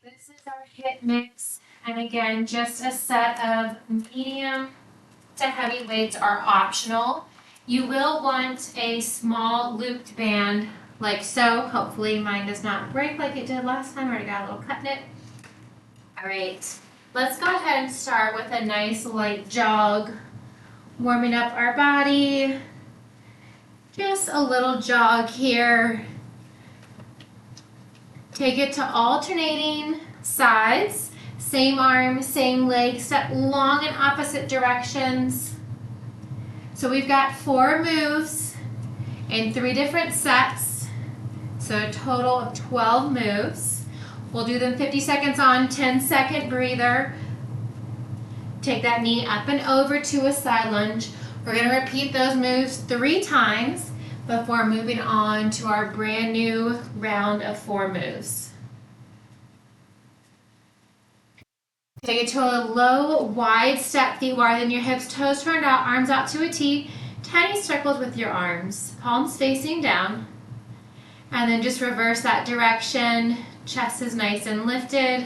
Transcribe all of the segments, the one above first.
This is our HIIT mix, and again, just a set of medium to heavy weights are optional. You will want a small looped band like so. Hopefully mine does not break like it did last time. I already got a little cut in it. All right, let's go ahead and start with a nice light jog, warming up our body. Just a little jog here. Take it to alternating sides. Same arm, same leg, step long in opposite directions. So we've got 4 moves in 3 different sets. So a total of 12 moves. We'll do them 50 seconds on, 10-second breather. Take that knee up and over to a side lunge. We're going to repeat those moves 3 times before moving on to our brand new round of 4 moves. Take it to a low, wide step, feet wider than your hips, toes turned out, arms out to a T, tiny circles with your arms, palms facing down, and then just reverse that direction. Chest is nice and lifted.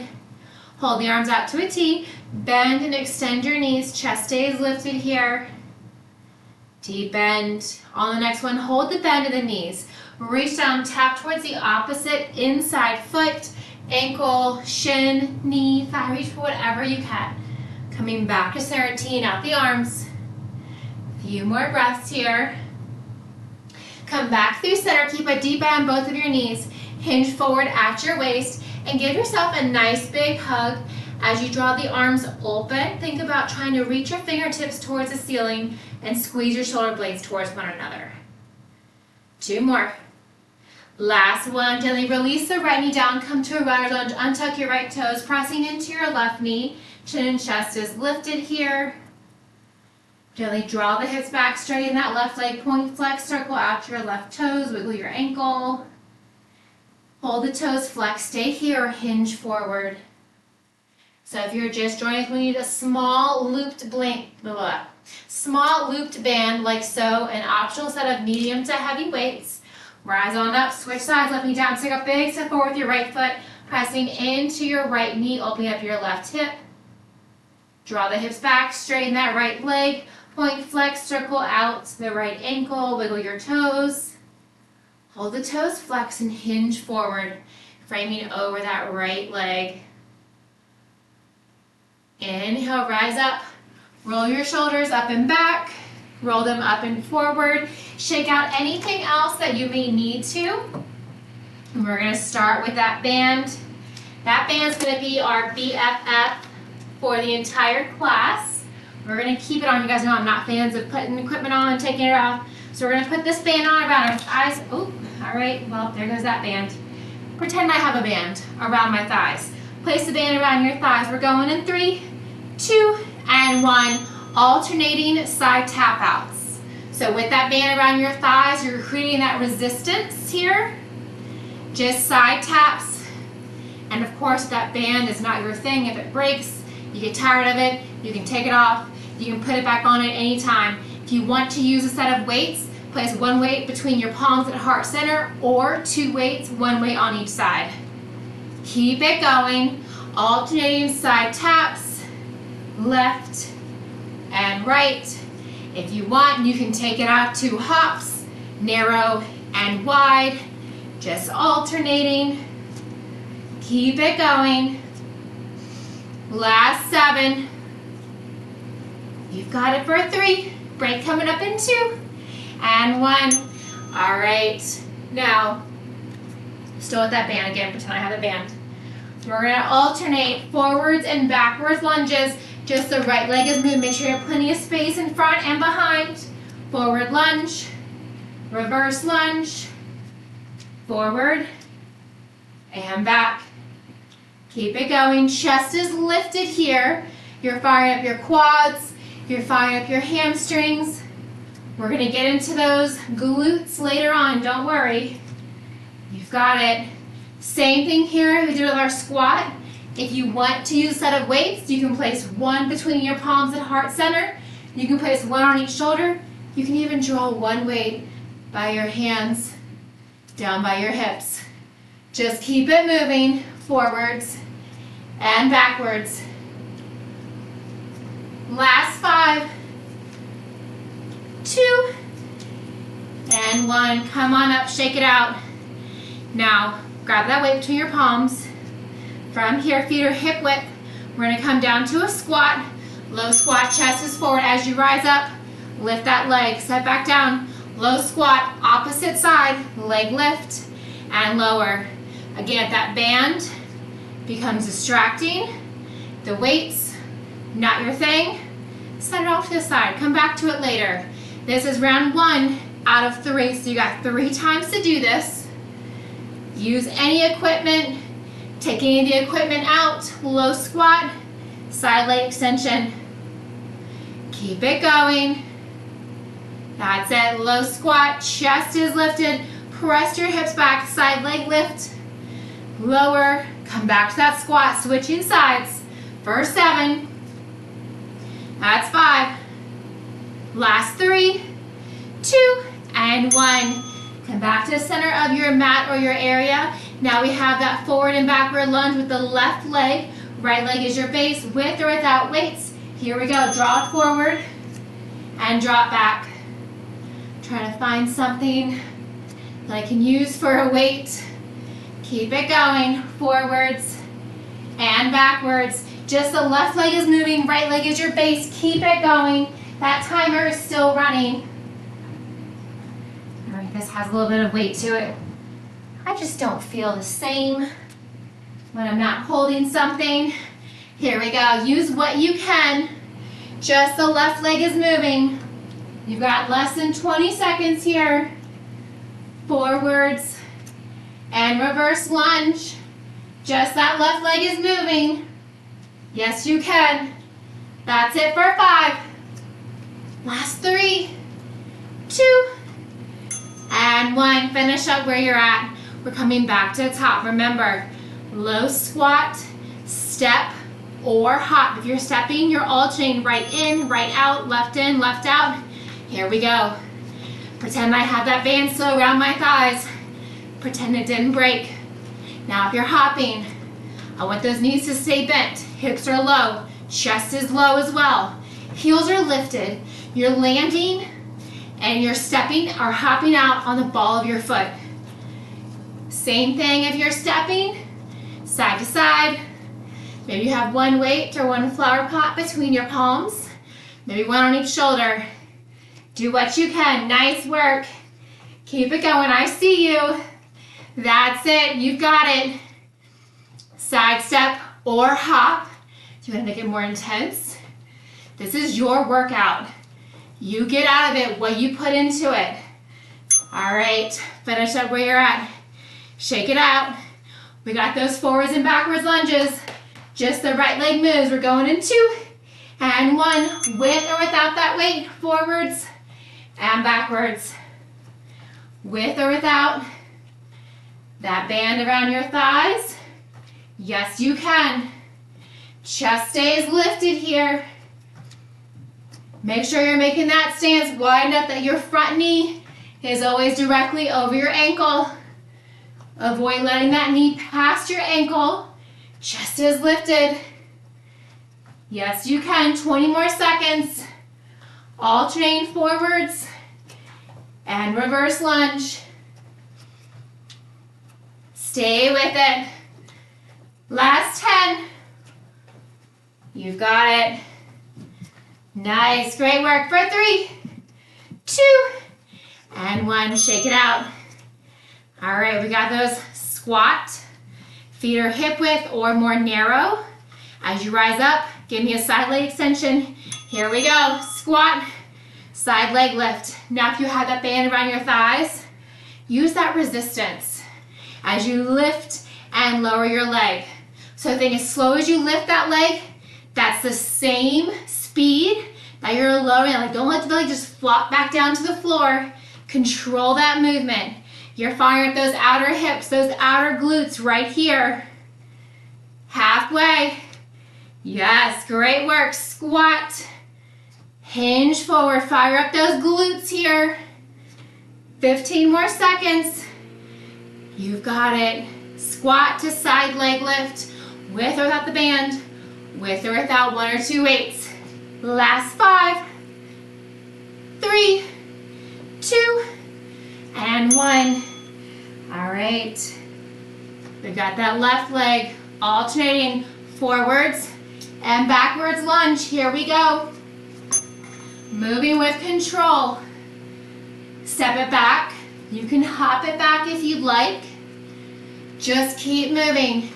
Hold the arms out to a T, bend and extend your knees, chest stays lifted here. Deep bend. On the next one, hold the bend of the knees. Reach down, tap towards the opposite inside foot, ankle, shin, knee, thigh. Reach for whatever you can. Coming back to center, teeing out the arms. Few more breaths here. Come back through center. Keep a deep bend on both of your knees. Hinge forward at your waist and give yourself a nice big hug. As you draw the arms open, think about trying to reach your fingertips towards the ceiling and squeeze your shoulder blades towards one another. 2 more. Last one. Gently release the right knee down, come to a runner's lunge, untuck your right toes, pressing into your left knee. Chin and chest is lifted here. Gently draw the hips back, straighten that left leg, point flex, circle out your left toes, wiggle your ankle. Hold the toes, flex, stay here, or hinge forward. So if you're just joining us, we need a small looped band like so, an optional set of medium to heavy weights. Rise on up, switch sides, left knee down, take a big step forward with your right foot, pressing into your right knee, opening up your left hip. Draw the hips back, straighten that right leg, point flex, circle out the right ankle, wiggle your toes. Hold the toes, flex and hinge forward, framing over that right leg. Inhale, rise up, roll your shoulders up and back, roll them up and forward, shake out anything else that you may need to. And we're going to start with that band. That band's going to be our BFF for the entire class. We're going to keep it on. You guys know I'm not fans of putting equipment on and taking it off. So we're going to put this band on around our thighs. Oh, all right, well, there goes that band. Pretend I have a band around my thighs. Place the band around your thighs. We're going in 3, 2, and 1. Alternating side tap outs. So with that band around your thighs, you're creating that resistance here. Just side taps. And of course, if that band is not your thing, if it breaks, you get tired of it, you can take it off. You can put it back on at any time. If you want to use a set of weights, place 1 weight between your palms at heart center or 2 weights, 1 weight on each side. Keep it going. Alternating side taps, left and right. If you want, you can take it out to hops, narrow and wide, just alternating. Keep it going. Last 7. You've got it for 3. Break coming up in 2 and 1. All right. Now, still with that band again. Pretend I have a band. We're going to alternate forwards and backwards lunges. Just the right leg is moved. Make sure you have plenty of space in front and behind. Forward lunge, reverse lunge, forward and back. Keep it going. Chest is lifted here. You're firing up your quads. You're firing up your hamstrings. We're going to get into those glutes later on. Don't worry. You've got it. Same thing here we did with our squat. If you want to use a set of weights, you can place 1 between your palms at heart center. You can place 1 on each shoulder. You can even draw 1 weight by your hands down by your hips. Just keep it moving forwards and backwards. Last 5, 2, and 1. Come on up, shake it out. Now, grab that weight between your palms. From here, feet are hip width. We're gonna come down to a squat. Low squat, chest is forward. As you rise up, lift that leg, set back down. Low squat, opposite side, leg lift and lower. Again, if that band becomes distracting, the weights, not your thing, set it off to the side. Come back to it later. This is round 1 out of 3, so you got 3 times to do this. Use any equipment. Take any of the equipment out. Low squat, side leg extension. Keep it going. That's it. Low squat, chest is lifted. Press your hips back, side leg lift. Lower, come back to that squat, switching sides. First 7. That's 5. Last 3, 2, and 1. Come back to the center of your mat or your area. Now we have that forward and backward lunge with the left leg. Right leg is your base, with or without weights. Here we go. Draw forward and drop back. Trying to find something that I can use for a weight. Keep it going. Forwards and backwards. Just the left leg is moving, right leg is your base. Keep it going. That timer is still running. All right, this has a little bit of weight to it. I just don't feel the same when I'm not holding something. Here we go. Use what you can. Just the left leg is moving. You've got less than 20 seconds here. Forwards and reverse lunge. Just that left leg is moving. Yes, you can. That's it for 5. Last 3, 2, and 1. Finish up where you're at. We're coming back to the top. Remember, low squat, step, or hop. If you're stepping, you're alternating right in, right out, left in, left out. Here we go. Pretend I have that band still around my thighs. Pretend it didn't break. Now if you're hopping, I want those knees to stay bent. Hips are low. Chest is low as well. Heels are lifted. You're landing and you're stepping or hopping out on the ball of your foot. Same thing if you're stepping, side to side. Maybe you have one weight or one flower pot between your palms. Maybe one on each shoulder. Do what you can. Nice work. Keep it going. I see you. That's it. You've got it. Side step or hop. Do you want to make it more intense? This is your workout. You get out of it what you put into it. All right. Finish up where you're at. Shake it out. We got those forwards and backwards lunges. Just the right leg moves. We're going in 2 and 1. With or without that weight. Forwards and backwards. With or without that band around your thighs. Yes, you can. Chest stays lifted here. Make sure you're making that stance wide enough that your front knee is always directly over your ankle. Avoid letting that knee past your ankle. Chest is lifted. Yes, you can. 20 more seconds. Alternating forwards and reverse lunge. Stay with it. Last 10. You've got it. Nice. Great work for 3, 2, and 1. Shake it out. All right, we got those squat. Feet are hip width or more narrow. As you rise up, give me a side leg extension. Here we go. Squat, side leg lift. Now if you have that band around your thighs, use that resistance as you lift and lower your leg. So think as slow as you lift that leg, that's the same speed that you're lowering. Like, don't let the belly just flop back down to the floor. Control that movement. You're firing up those outer hips, those outer glutes right here. Halfway. Yes, great work. Squat. Hinge forward. Fire up those glutes here. 15 more seconds. You've got it. Squat to side leg lift. with or without the band, with or without 1 or 2 weights. Last 5, 3, 2, and 1. All right. We've got that left leg alternating forwards and backwards lunge. Here we go. Moving with control. Step it back. You can hop it back if you'd like. Just keep moving.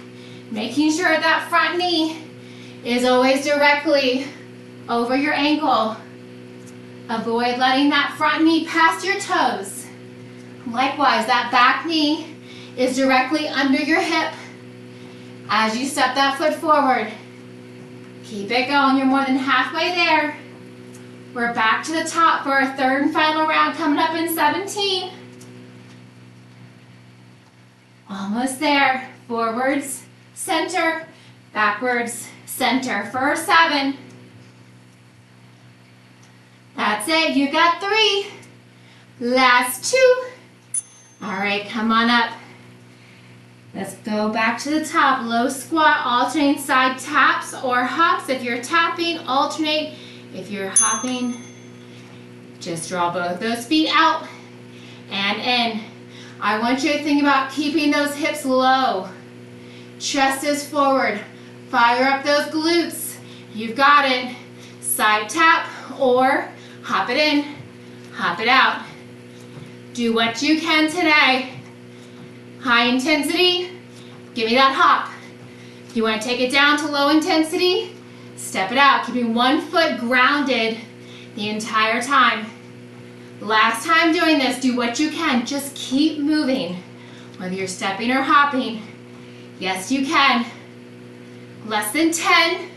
Making sure that front knee is always directly over your ankle. Avoid letting that front knee pass your toes. Likewise, that back knee is directly under your hip as you step that foot forward. Keep it going. You're more than halfway there. We're back to the top for our third and final round coming up in 17. Almost there. Forwards, center, backwards, center for 7. That's it. You got 3. Last 2. All right, come on up. Let's go back to the top. Low squat, alternating side taps or hops. If you're tapping, alternate. If you're hopping, just draw both those feet out and in. I want you to think about keeping those hips low. Chest is forward. Fire up those glutes. You've got it. Side tap or hop it in, hop it out. Do what you can today. High intensity, give me that hop. If you want to take it down to low intensity, step it out, keeping one foot grounded the entire time. Last time doing this, do what you can. Just keep moving, whether you're stepping or hopping. Yes, you can. Less than 10.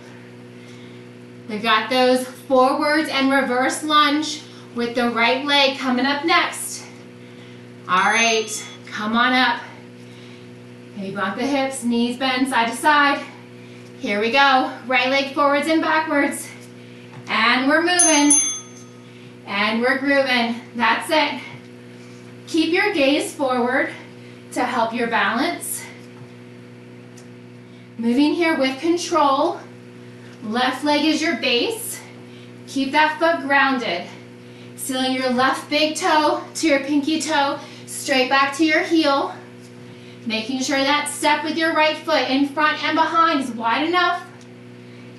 We've got those forwards and reverse lunge with the right leg coming up next. All right, come on up. Maybe bump the hips, knees bend side to side. Here we go. Right leg forwards and backwards. And we're moving. And we're grooving. That's it. Keep your gaze forward to help your balance. Moving here with control. Left leg is your base. Keep that foot grounded. Sealing your left big toe to your pinky toe, straight back to your heel. Making sure that step with your right foot in front and behind is wide enough.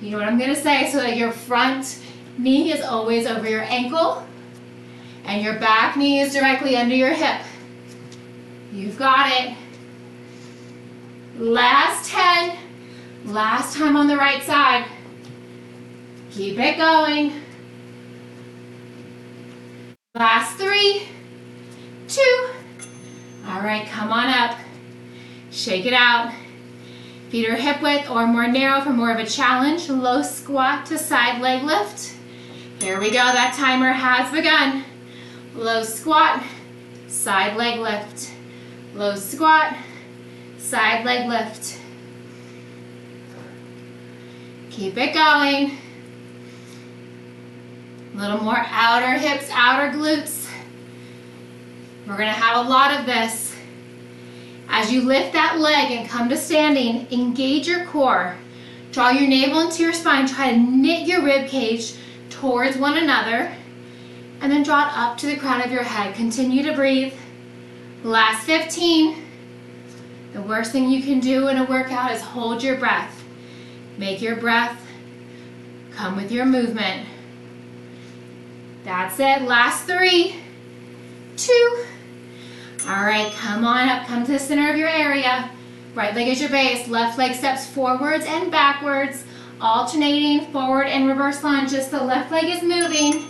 You know what I'm gonna say, so that your front knee is always over your ankle and your back knee is directly under your hip. You've got it. Last 10. Last time on the right side. Keep it going. Last 3, 2. All right, come on up. Shake it out. Feet are hip width or more narrow for more of a challenge. Low squat to side leg lift. Here we go, that timer has begun. Low squat, side leg lift. Low squat, side leg lift. Keep it going. A little more outer hips, outer glutes. We're gonna have a lot of this. As you lift that leg and come to standing, engage your core. Draw your navel into your spine. Try to knit your rib cage towards one another. And then draw it up to the crown of your head. Continue to breathe. Last 15. The worst thing you can do in a workout is hold your breath. Make your breath come with your movement. That's it. Last 3, 2. All right, come on up. Come to the center of your area. Right leg is your base. Left leg steps forwards and backwards, alternating forward and reverse lunge. Just the left leg is moving.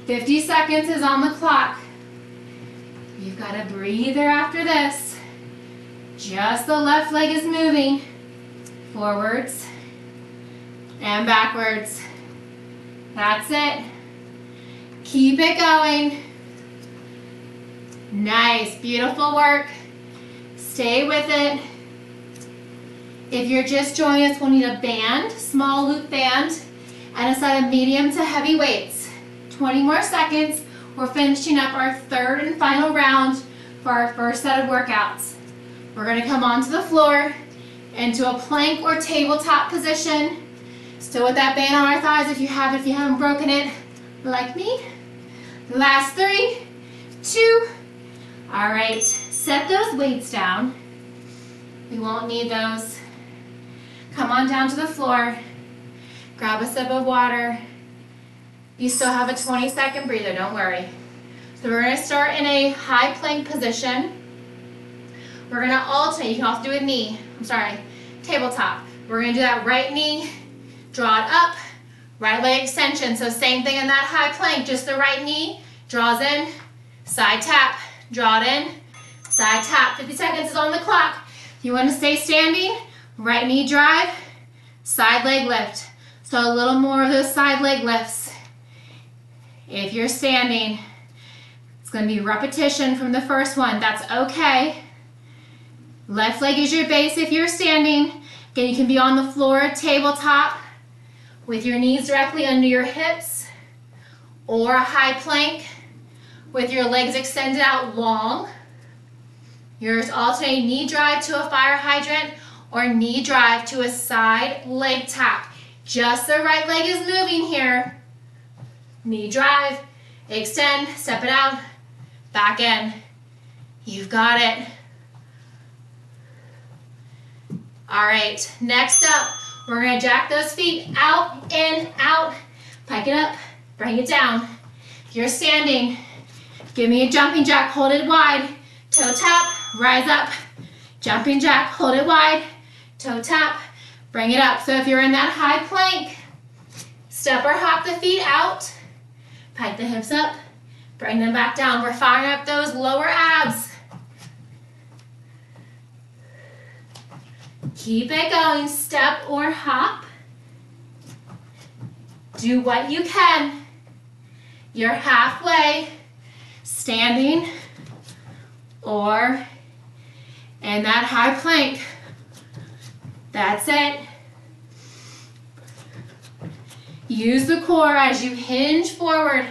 50 seconds is on the clock. You've got a breather after this. Just the left leg is moving. Forwards and backwards. That's it. Keep it going. Nice, beautiful work. Stay with it. If you're just joining us, we'll need a band, small loop band, and a set of medium to heavy weights. 20 more seconds. We're finishing up our third and final round for our first set of workouts. We're gonna come onto the floor into a plank or tabletop position. Still with that band on our thighs if you haven't broken it like me. Last 3, 2. All right, set those weights down. We won't need those. Come on down to the floor. Grab a sip of water. You still have a 20-second breather, don't worry. So we're gonna start in a high plank position. We're gonna alternate, you can also do a tabletop. We're gonna do that right knee, draw it up, right leg extension. So same thing in that high plank, just the right knee, draws in, side tap, draw it in, side tap. 50 seconds is on the clock. If you wanna stay standing, right knee drive, side leg lift. So a little more of those side leg lifts. If you're standing, it's gonna be repetition from the first one. That's okay. Left leg is your base if you're standing. Again, you can be on the floor, tabletop, with your knees directly under your hips, or a high plank with your legs extended out long. You're alternating knee drive to a fire hydrant or knee drive to a side leg tap. Just the right leg is moving here. Knee drive, extend, step it out, back in. You've got it. All right, next up, we're gonna jack those feet out, in, out, pike it up, bring it down. If you're standing, give me a jumping jack, hold it wide, toe tap, rise up, jumping jack, hold it wide, toe tap, bring it up. So if you're in that high plank, step or hop the feet out, pike the hips up, bring them back down. We're firing up those lower abs. Keep it going, step or hop. Do what you can. You're halfway, standing or in that high plank. That's it. Use the core as you hinge forward.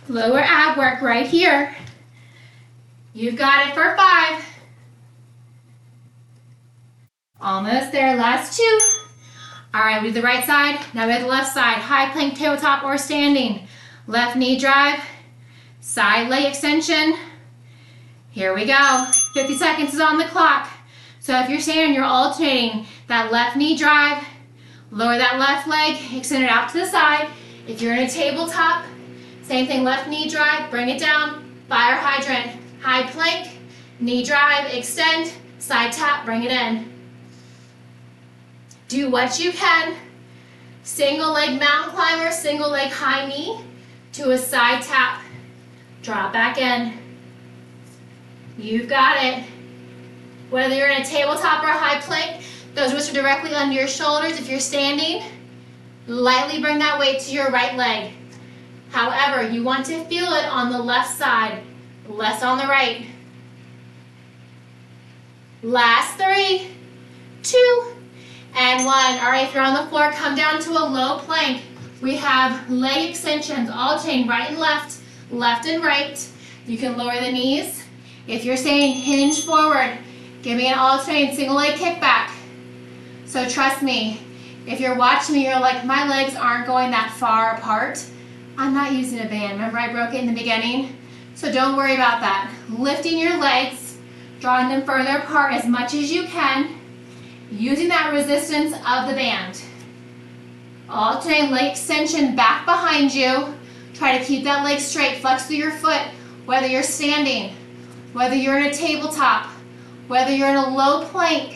Lower ab work right here. You've got it for 5. Almost there, last 2. All right, we do the right side, now we have the left side. High plank, tabletop, or standing. Left knee drive, side leg extension. Here we go. 50 seconds is on the clock. So if you're standing, you're alternating that left knee drive, lower that left leg, extend it out to the side. If you're in a tabletop, same thing, left knee drive, bring it down, fire hydrant, high plank, knee drive, extend, side tap, bring it in. Do what you can. Single leg mountain climber, single leg high knee to a side tap. Drop back in. You've got it. Whether you're in a tabletop or a high plank, those wrists are directly under your shoulders. If you're standing, lightly bring that weight to your right leg. However, you want to feel it on the left side, less on the right. Last 3, 2, and 1. All right, if you're on the floor, come down to a low plank. We have leg extensions, alternating right and left and right. You can lower the knees. If you're saying hinge forward, give me an alternating single leg kickback. So trust me, if you're watching me, you're like, my legs aren't going that far apart. I'm not using a band. Remember I broke it in the beginning? So don't worry about that. Lifting your legs, drawing them further apart as much as you can, using that resistance of the band. Alternating leg extension back behind you. Try to keep that leg straight, flex through your foot, whether you're standing, whether you're in a tabletop, whether you're in a low plank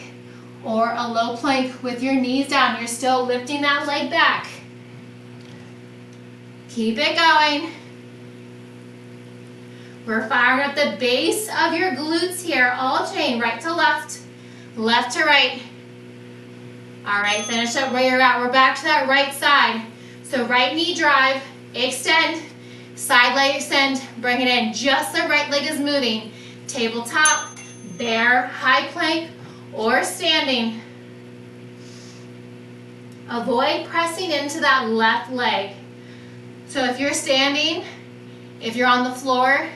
or a low plank with your knees down, you're still lifting that leg back. Keep it going. We're firing up the base of your glutes here, alternating right to left, left to right. All right, finish up where you're at. We're back to that right side. So right knee drive, extend, side leg extend, bring it in. Just the right leg is moving. Tabletop, bear, high plank, or standing. Avoid pressing into that left leg. So if you're standing, if you're on the floor,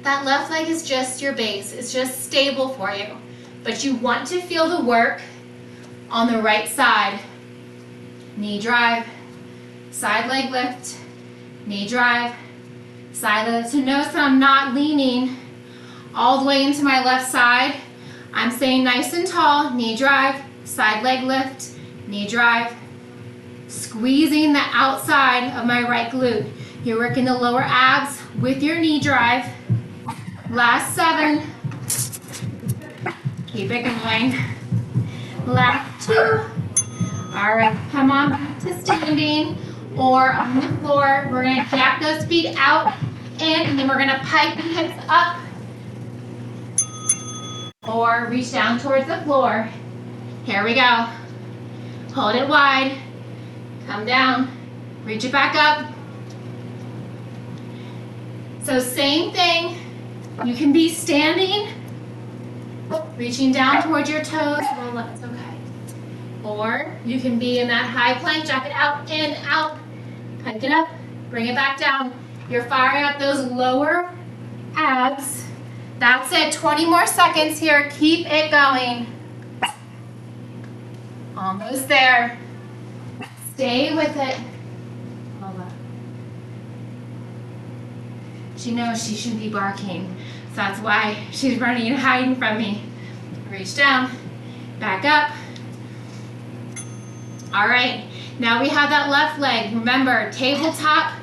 that left leg is just your base. It's just stable for you. But you want to feel the work On the right side, knee drive, side leg lift, knee drive, side leg lift. So notice that I'm not leaning all the way into my left side. I'm staying nice and tall, knee drive, side leg lift, knee drive, squeezing the outside of my right glute. You're working the lower abs with your knee drive. Last 7. Keep it going. Last 2. All right, come on back to standing or on the floor. We're gonna jack those feet out in, and then we're gonna pike the hips up or reach down towards the floor. Here we go. Hold it wide. Come down. Reach it back up. So same thing. You can be standing, reaching down towards your toes. Roll up, it's okay. Or you can be in that high plank, jack it out, in, out. Pike it up, bring it back down. You're firing up those lower abs. That's it, 20 more seconds here. Keep it going. Almost there. Stay with it. She knows she shouldn't be barking, so that's why she's running and hiding from me. Reach down, back up. All right, now we have that left leg. Remember, tabletop,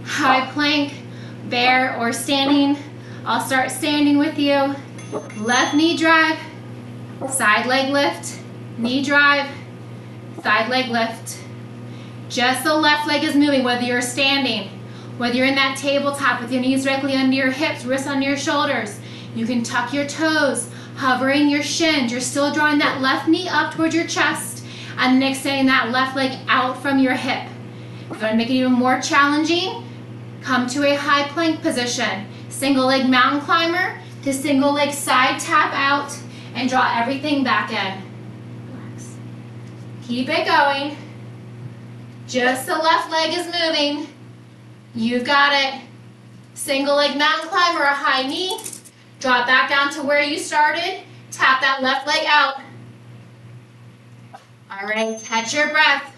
high plank, bear, or standing. I'll start standing with you. Left knee drive, side leg lift, knee drive, side leg lift. Just the left leg is moving, whether you're standing, whether you're in that tabletop with your knees directly under your hips, wrists under your shoulders. You can tuck your toes, hovering your shins. You're still drawing that left knee up towards your chest and then extending that left leg out from your hip. If you want to make it even more challenging, come to a high plank position. Single leg mountain climber to single leg side tap out and draw everything back in. Relax. Keep it going. Just the left leg is moving. You've got it. Single leg mountain climber, a high knee. Drop back down to where you started. Tap that left leg out. All right, catch your breath.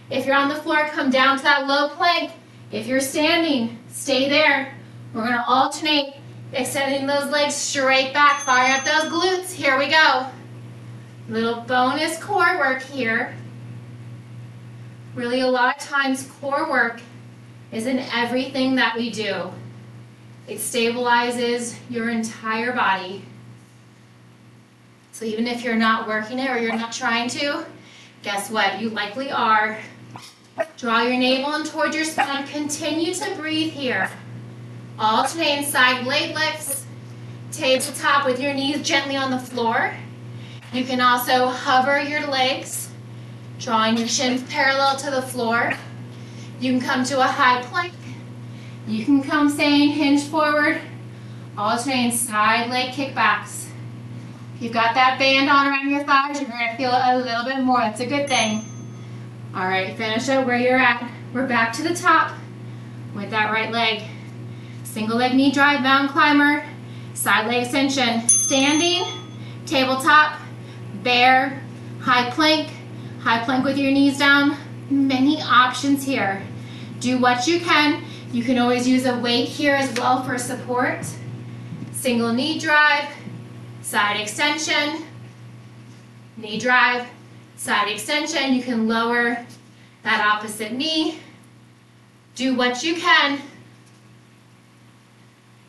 If you're on the floor, come down to that low plank. If you're standing, stay there. We're gonna alternate, extending those legs straight back. Fire up those glutes. Here we go. Little bonus core work here. Really, a lot of times core work is in everything that we do. It stabilizes your entire body. So even if you're not working it or you're not trying to, guess what? You likely are. Draw your navel in towards your spine. Continue to breathe here. Alternate side leg lifts. Tabletop with your knees gently on the floor. You can also hover your legs, drawing your shins parallel to the floor. You can come to a high plank. You can come staying hinged forward, alternating side leg kickbacks. If you've got that band on around your thighs, you're going to feel it a little bit more. That's a good thing. All right, finish up where you're at. We're back to the top with that right leg. Single leg knee drive, mountain climber, side leg extension. Standing, tabletop, bear, high plank with your knees down. Many options here. Do what you can. You can always use a weight here as well for support. Single knee drive, side extension, knee drive, side extension. You can lower that opposite knee. Do what you can.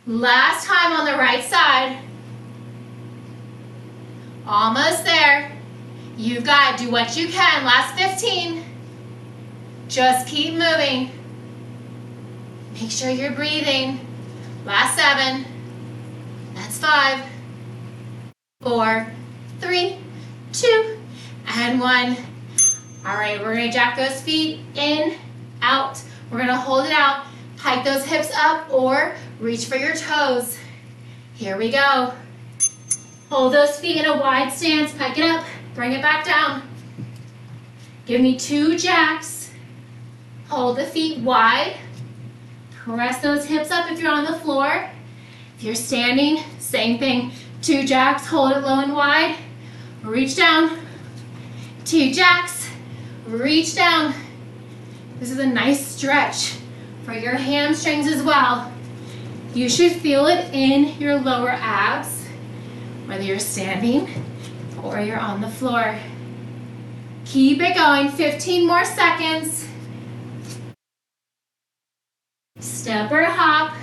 Last time on the right side. Almost there. You've got it. Do what you can. Last 15. Just keep moving. Make sure you're breathing. Last 7. That's 5, 4, 3, 2, and 1. All right, we're gonna jack those feet in, out. We're gonna hold it out. Hike those hips up or reach for your toes. Here we go. Hold those feet in a wide stance. Pike it up, bring it back down. Give me 2 jacks. Hold the feet wide. Press those hips up if you're on the floor. If you're standing, same thing. 2 jacks, hold it low and wide. Reach down. 2 jacks. Reach down. This is a nice stretch for your hamstrings as well. You should feel it in your lower abs, whether you're standing or you're on the floor. Keep it going, 15 more seconds. Step or hop.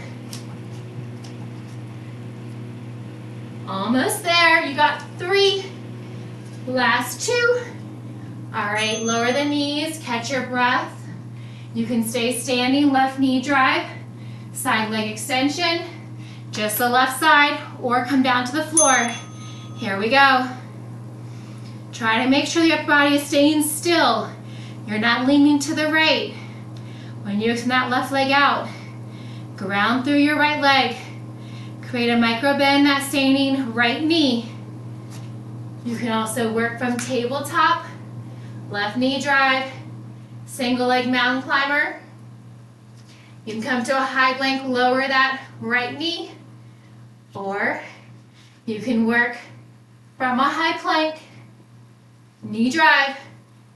Almost there, you got 3. Last 2. All right, lower the knees, catch your breath. You can stay standing, left knee drive, side leg extension, just the left side, or come down to the floor. Here we go. Try to make sure the upper body is staying still. You're not leaning to the right. When you extend that left leg out, ground through your right leg. Create a micro bend, that standing right knee. You can also work from tabletop, left knee drive, single leg mountain climber. You can come to a high plank, lower that right knee, or you can work from a high plank, knee drive,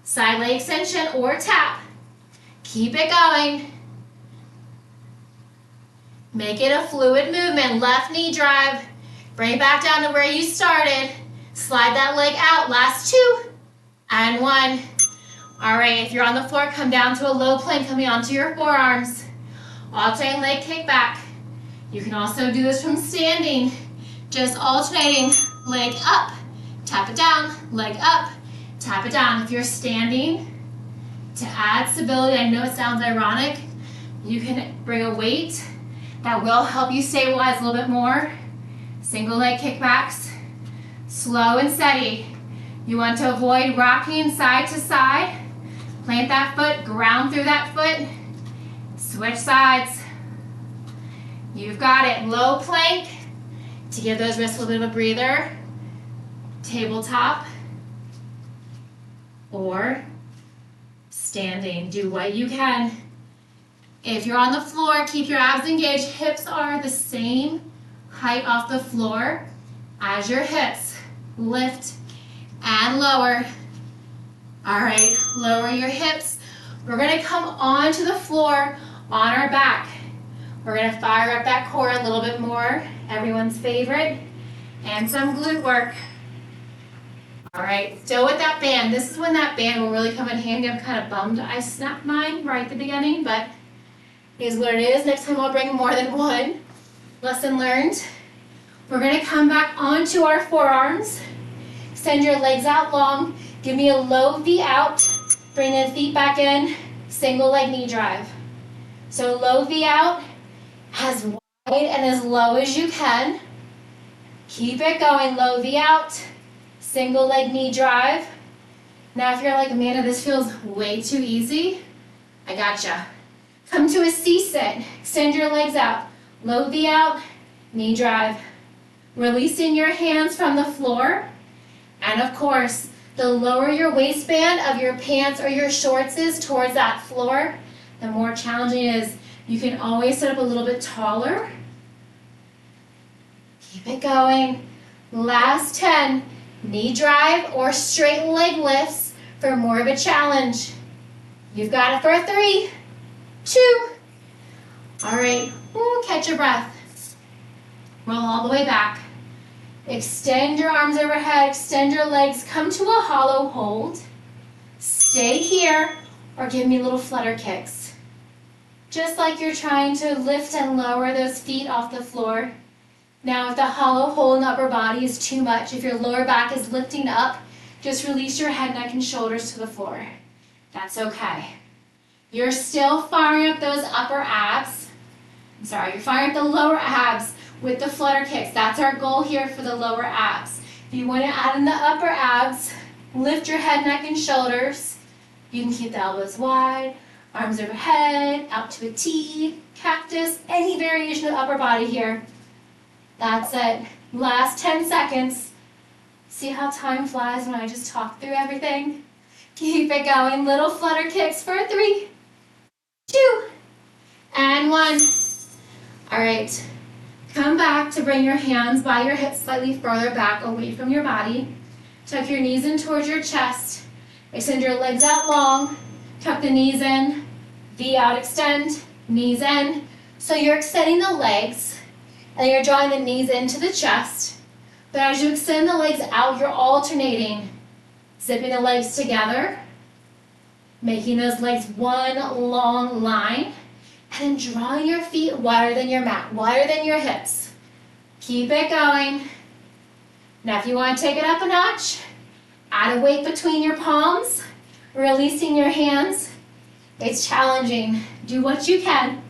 side leg extension, or tap. Keep it going. Make it a fluid movement. Left knee drive, bring it back down to where you started. Slide that leg out. Last 2 and 1. All right, if you're on the floor, come down to a low plank, coming onto your forearms. Alternating leg kick back. You can also do this from standing, just alternating leg up, tap it down, leg up, tap it down. If you're standing, to add stability, I know it sounds ironic, you can bring a weight that will help you stabilize a little bit more. Single leg kickbacks, slow and steady. You want to avoid rocking side to side. Plant that foot, ground through that foot, switch sides. You've got it. Low plank to give those wrists a little bit of a breather. Tabletop or standing. Do what you can. If you're on the floor, keep your abs engaged. Hips are the same height off the floor as your hips. Lift and lower. All right, lower your hips. We're gonna come onto the floor on our back. We're gonna fire up that core a little bit more, everyone's favorite, and some glute work. All right, still with that band. This is when that band will really come in handy. I'm kind of bummed I snapped mine right at the beginning, but it is what it is. Next time I'll bring more than one. Lesson learned. We're gonna come back onto our forearms. Extend your legs out long. Give me a low V out. Bring the feet back in. Single leg knee drive. So low V out, as wide and as low as you can. Keep it going. Low V out. Single leg knee drive. Now if you're like, Amanda, this feels way too easy, I gotcha. Come to a C-sit. Extend your legs out. Low V out, knee drive. Releasing your hands from the floor. And of course, the lower your waistband of your pants or your shorts is towards that floor, the more challenging it is. You can always sit up a little bit taller. Keep it going. Last 10. Knee drive or straight leg lifts for more of a challenge. You've got it for 3, 2. All right, catch your breath. Roll all the way back. Extend your arms overhead, extend your legs, come to a hollow hold. Stay here or give me little flutter kicks. Just like you're trying to lift and lower those feet off the floor. Now if the hollow hold in the upper body is too much, if your lower back is lifting up, just release your head, neck, and shoulders to the floor. That's okay. You're still firing up those upper abs. You're firing up the lower abs with the flutter kicks. That's our goal here for the lower abs. If you want to add in the upper abs, lift your head, neck, and shoulders. You can keep the elbows wide, arms overhead, out to a T, cactus, any variation of the upper body here. That's it. Last 10 seconds. See how time flies when I just talk through everything? Keep it going. Little flutter kicks for 3, 2, and 1. All right. Come back to bring your hands by your hips slightly further back away from your body. Tuck your knees in towards your chest. Extend your legs out long. Tuck the knees in. V out, extend. Knees in. So you're extending the legs and you're drawing the knees into the chest. But as you extend the legs out, you're alternating. Zipping the legs together. Making those legs one long line. And then drawing your feet wider than your mat, wider than your hips. Keep it going. Now if you want to take it up a notch, add a weight between your palms, releasing your hands. It's challenging. Do what you can.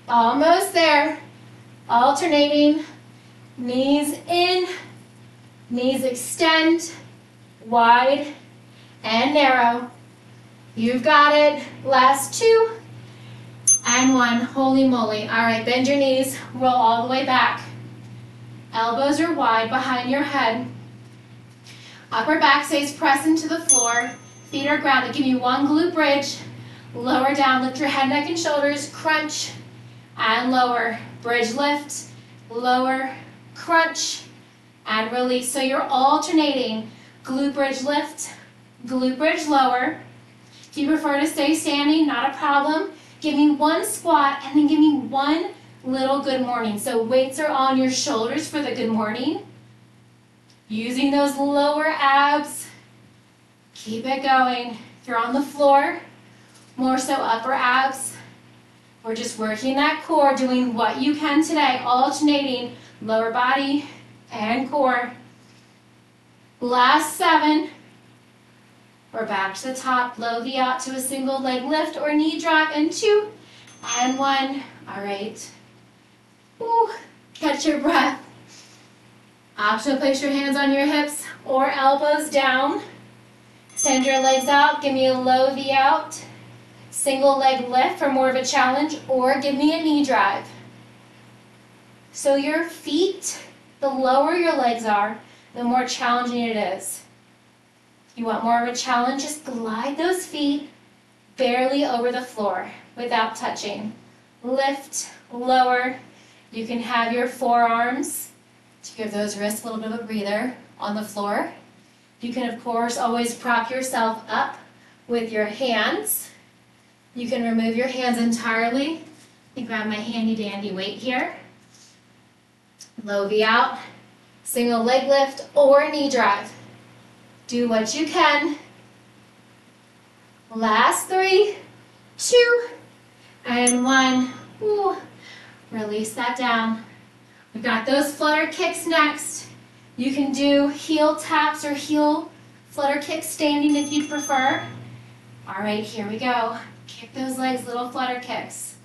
Almost there. Alternating. Knees in, knees extend, wide and narrow. You've got it. Last 2 and 1. Holy moly. All right, bend your knees, roll all the way back. Elbows are wide behind your head. Upper back stays pressed into the floor. Feet are grounded. Give me 1 glute bridge. Lower down, lift your head, neck, and shoulders. Crunch and lower. Bridge lift, lower, crunch, and release. So you're alternating. Glute bridge lift, glute bridge lower. If you prefer to stay standing, not a problem. Give me 1 squat and then give me 1 little good morning. So weights are on your shoulders for the good morning. Using those lower abs. Keep it going. If you're on the floor, more so upper abs. We're just working that core, doing what you can today, alternating lower body and core. Last 7. We're back to the top, low V out to a single leg lift or knee drop, and 2 and 1. All right. Ooh, catch your breath. Option to place your hands on your hips or elbows down. Send your legs out, give me a low V out. Single leg lift for more of a challenge, or give me a knee drive. So your feet, the lower your legs are, the more challenging it is. If you want more of a challenge, just glide those feet barely over the floor without touching. Lift, lower. You can have your forearms to give those wrists a little bit of a breather on the floor. You can, of course, always prop yourself up with your hands. You can remove your hands entirely. I grab my handy dandy weight here. Low V out, single leg lift or knee drive. Do what you can. Last 3, 2, and 1. Ooh. Release that down. We've got those flutter kicks next. You can do heel taps or heel flutter kicks standing if you prefer. All right, here we go. Kick those legs, little flutter kicks.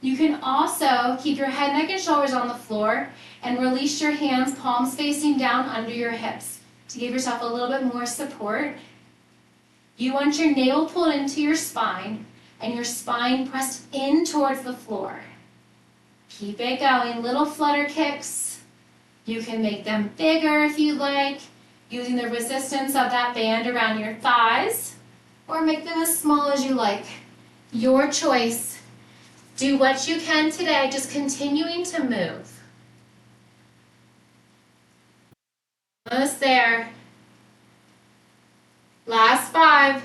You can also keep your head, neck, and shoulders on the floor and release your hands, palms facing down under your hips to give yourself a little bit more support. You want your navel pulled into your spine and your spine pressed in towards the floor. Keep it going. Little flutter kicks. You can make them bigger if you like, using the resistance of that band around your thighs, or make them as small as you like. Your choice. Do what you can today, just continuing to move. Almost there. Last 5.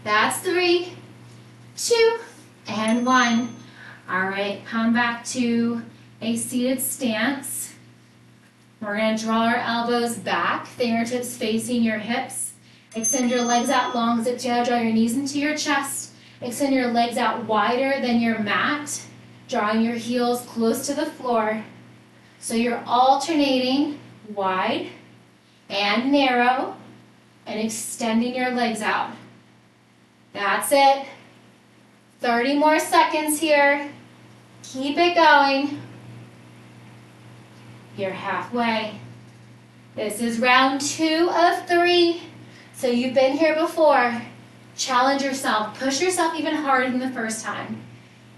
That's 3, 2, and 1. All right, come back to a seated stance. We're going to draw our elbows back, fingertips facing your hips. Extend your legs out long, zip together, draw your knees into your chest. Extend your legs out wider than your mat, drawing your heels close to the floor. So you're alternating wide and narrow and extending your legs out. That's it. 30 more seconds here. Keep it going. You're halfway. This is round 2 of 3. So you've been here before. Challenge yourself. Push yourself even harder than the first time.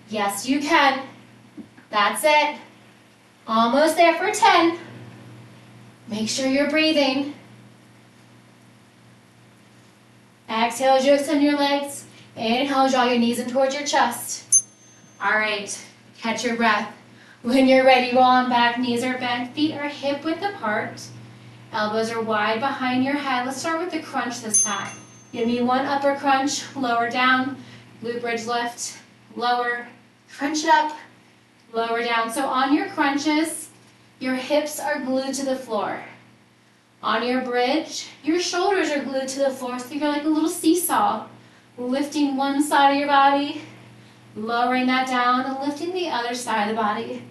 Yes, you can. That's it. Almost there for 10. Make sure you're breathing. Exhale as you extend your legs. Inhale, draw your knees in towards your chest. All right, catch your breath. When you're ready, roll on back. Knees are bent, feet are hip width apart. Elbows are wide behind your head. Let's start with the crunch this time. Give me one upper crunch, lower down, glute bridge lift, lower, crunch it up, lower down. So on your crunches, your hips are glued to the floor. On your bridge, your shoulders are glued to the floor, so you're like a little seesaw, lifting one side of your body, lowering that down, and lifting the other side of the body.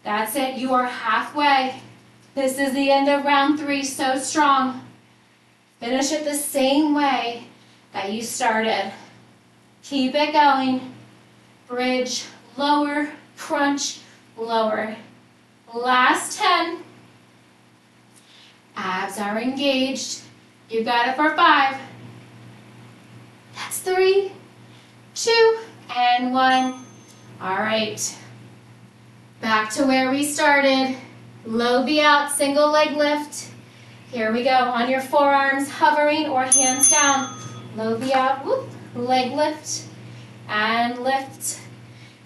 That's it. You are halfway. This is the end of round 3. So strong. Finish it the same way that you started. Keep it going. Bridge, lower, crunch, lower. Last 10. Abs are engaged. You got it for 5. That's 3, 2, and 1. All right. Back to where we started. Low V out, single leg lift. Here we go. On your forearms, hovering or hands down. Low V out, whoop, leg lift, and lift.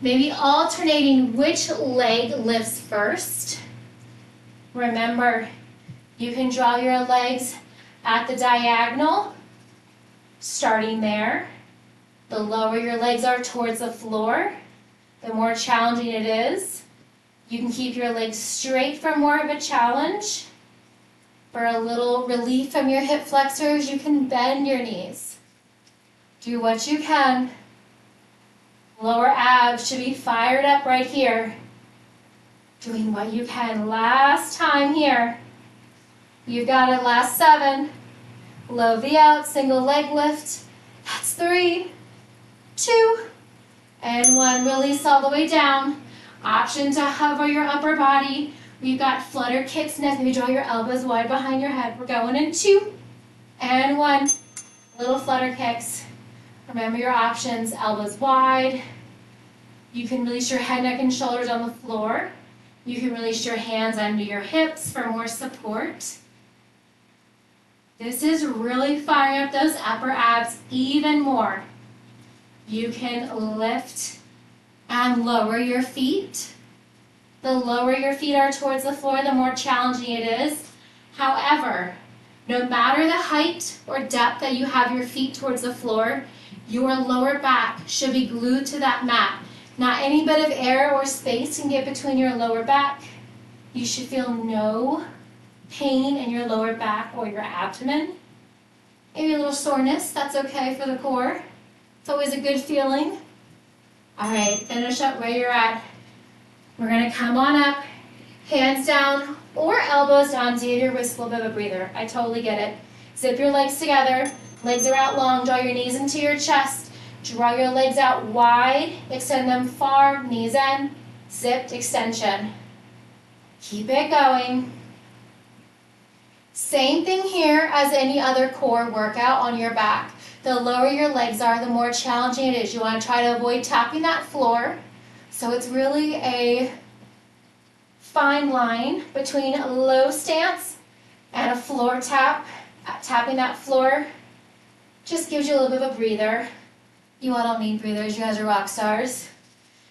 Maybe alternating which leg lifts first. Remember, you can draw your legs at the diagonal, starting there. The lower your legs are towards the floor, the more challenging it is. You can keep your legs straight for more of a challenge. For a little relief from your hip flexors, you can bend your knees. Do what you can. Lower abs should be fired up right here. Doing what you can. Last time here. You've got it. Last 7. Low V out, single leg lift. That's 3, 2, and 1. Release all the way down. Option to hover your upper body. We've got flutter kicks next. Maybe draw your elbows wide behind your head. We're going in 2 and 1. Little flutter kicks. Remember your options. Elbows wide. You can release your head, neck, and shoulders on the floor. You can release your hands under your hips for more support. This is really firing up those upper abs even more. You can lift and lower your feet. The lower your feet are towards the floor, the more challenging it is. However, no matter the height or depth that you have your feet towards the floor, your lower back should be glued to that mat. Not any bit of air or space can get between your lower back. You should feel no pain in your lower back or your abdomen. Maybe a little soreness, that's okay for the core. It's always a good feeling. All right, finish up where you're at. We're gonna come on up, hands down or elbows down to give your wrist a little bit of a breather. I totally get it. Zip your legs together, legs are out long, draw your knees into your chest. Draw your legs out wide, extend them far, knees in, zipped extension. Keep it going. Same thing here as any other core workout on your back. The lower your legs are, the more challenging it is. You want to try to avoid tapping that floor. So it's really a fine line between a low stance and a floor tap. Tapping that floor just gives you a little bit of a breather. You all don't need breathers, you guys are rock stars.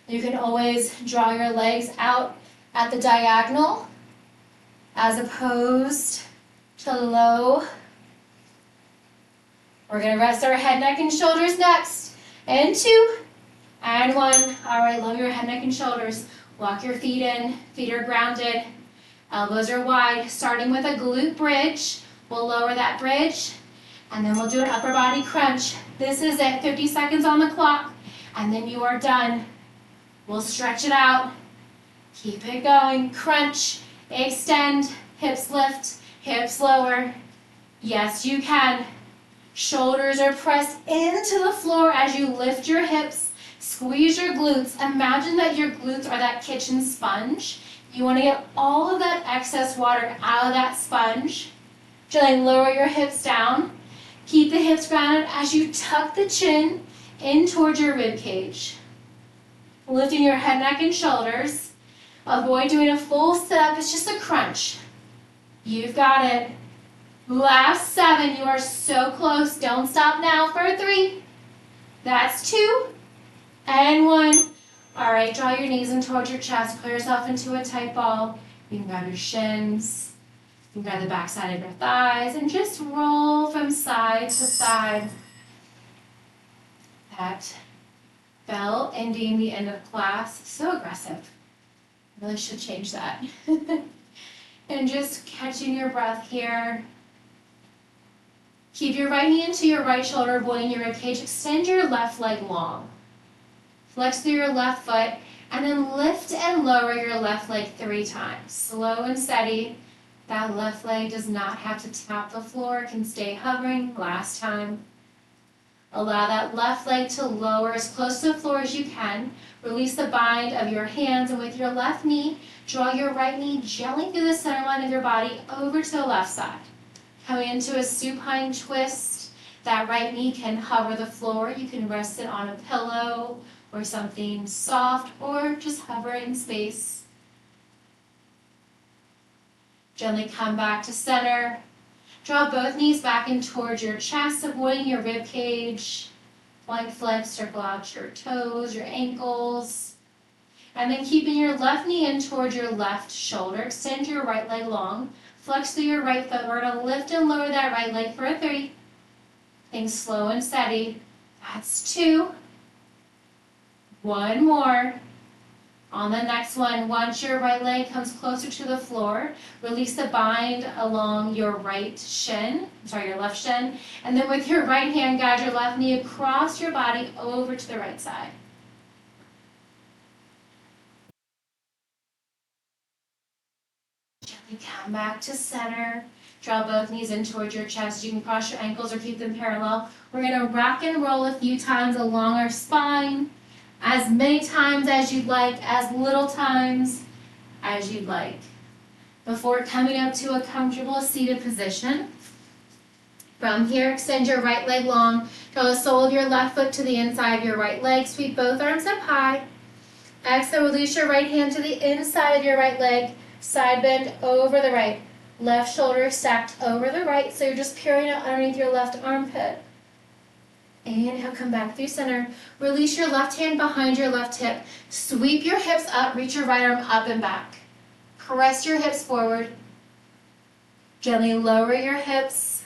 You can always draw your legs out at the diagonal as opposed to low. We're gonna rest our head, neck, and shoulders next. And 2, and 1. All right, lower your head, neck, and shoulders. Walk your feet in, feet are grounded. Elbows are wide, starting with a glute bridge. We'll lower that bridge, and then we'll do an upper body crunch. This is it, 50 seconds on the clock, and then you are done. We'll stretch it out. Keep it going. Crunch, extend, hips lift, hips lower. Yes, you can. Shoulders are pressed into the floor as you lift your hips. Squeeze your glutes. Imagine that your glutes are that kitchen sponge. You want to get all of that excess water out of that sponge. Gently lower your hips down. Keep the hips grounded as you tuck the chin in towards your rib cage. Lifting your head, neck, and shoulders. Avoid doing a full sit-up. It's just a crunch. You've got it. Last 7. You are so close. Don't stop now for 3. That's 2. And 1. All right, draw your knees in towards your chest. Pull yourself into a tight ball. You can grab your shins. You can grab the back side of your thighs and just roll from side to side. That bell ending the end of class, so aggressive. I really should change that. And just catching your breath here. Keep your right knee into your right shoulder, avoiding your rib cage. Extend your left leg long. Flex through your left foot, and then lift and lower your left leg 3 times. Slow and steady. That left leg does not have to tap the floor. It can stay hovering. Last time. Allow that left leg to lower as close to the floor as you can. Release the bind of your hands, and with your left knee, draw your right knee gently through the center line of your body over to the left side. Coming into a supine twist. That right knee can hover the floor. You can rest it on a pillow or something soft, or just hover in space. Gently come back to center. Draw both knees back in towards your chest, avoiding your rib cage. Plank flex, circle out your toes, your ankles. And then keeping your left knee in towards your left shoulder. Extend your right leg long. Flex through your right foot. We're going to lift and lower that right leg for a 3. Things slow and steady. That's 2. 1 more. On the next one, once your right leg comes closer to the floor, release the bind along your left shin, and then with your right hand, guide your left knee across your body over to the right side. Gently come back to center. Draw both knees in towards your chest. You can cross your ankles or keep them parallel. We're going to rock and roll a few times along our spine. As many times as you'd like, as little times as you'd like. Before coming up to a comfortable seated position, from here, extend your right leg long. Draw the sole of your left foot to the inside of your right leg. Sweep both arms up high. Exhale, release your right hand to the inside of your right leg. Side bend over the right. Left shoulder stacked over the right, so you're just peering out underneath your left armpit. Inhale, come back through center. Release your left hand behind your left hip. Sweep your hips up, reach your right arm up and back. Press your hips forward. Gently lower your hips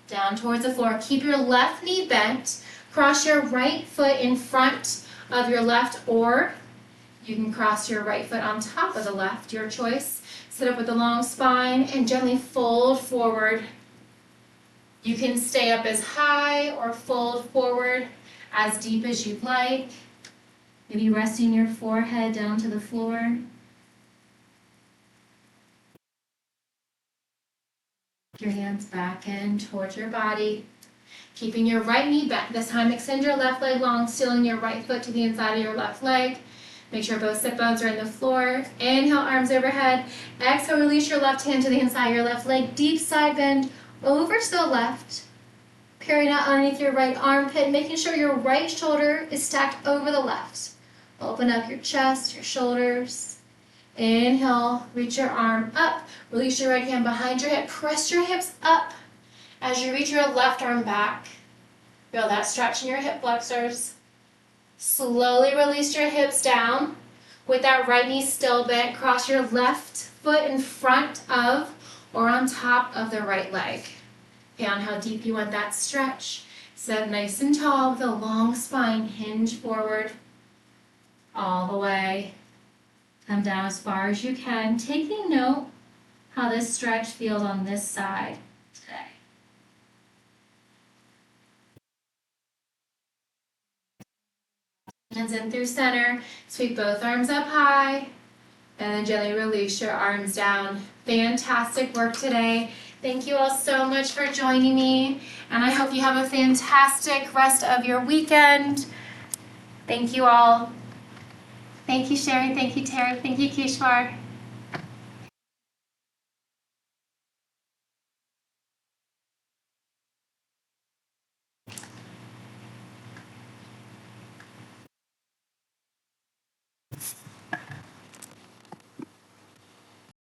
down towards the floor. Keep your left knee bent. Cross your right foot in front of your left, or you can cross your right foot on top of the left, your choice. Sit up with a long spine and gently fold forward. You can stay up as high or fold forward as deep as you'd like. Maybe resting your forehead down to the floor. Your hands back in towards your body. Keeping your right knee bent. This time extend your left leg long, stealing your right foot to the inside of your left leg. Make sure both sit bones are in the floor. Inhale, arms overhead. Exhale, release your left hand to the inside of your left leg. Deep side bend. Over to the left, peering out underneath your right armpit, making sure your right shoulder is stacked over the left. Open up your chest, your shoulders. Inhale, reach your arm up. Release your right hand behind your hip. Press your hips up as you reach your left arm back. Feel that stretch in your hip flexors. Slowly release your hips down. With that right knee still bent, cross your left foot in front of or on top of the right leg. Depending on how deep you want that stretch. Sit up nice and tall with a long spine. Hinge forward all the way. Come down as far as you can. Taking note how this stretch feels on this side today. Hands in through center. Sweep both arms up high. And then gently release your arms down. Fantastic work today. Thank you all so much for joining me. And I hope you have a fantastic rest of your weekend. Thank you all. Thank you, Sherry. Thank you, Terry. Thank you, Kishwar.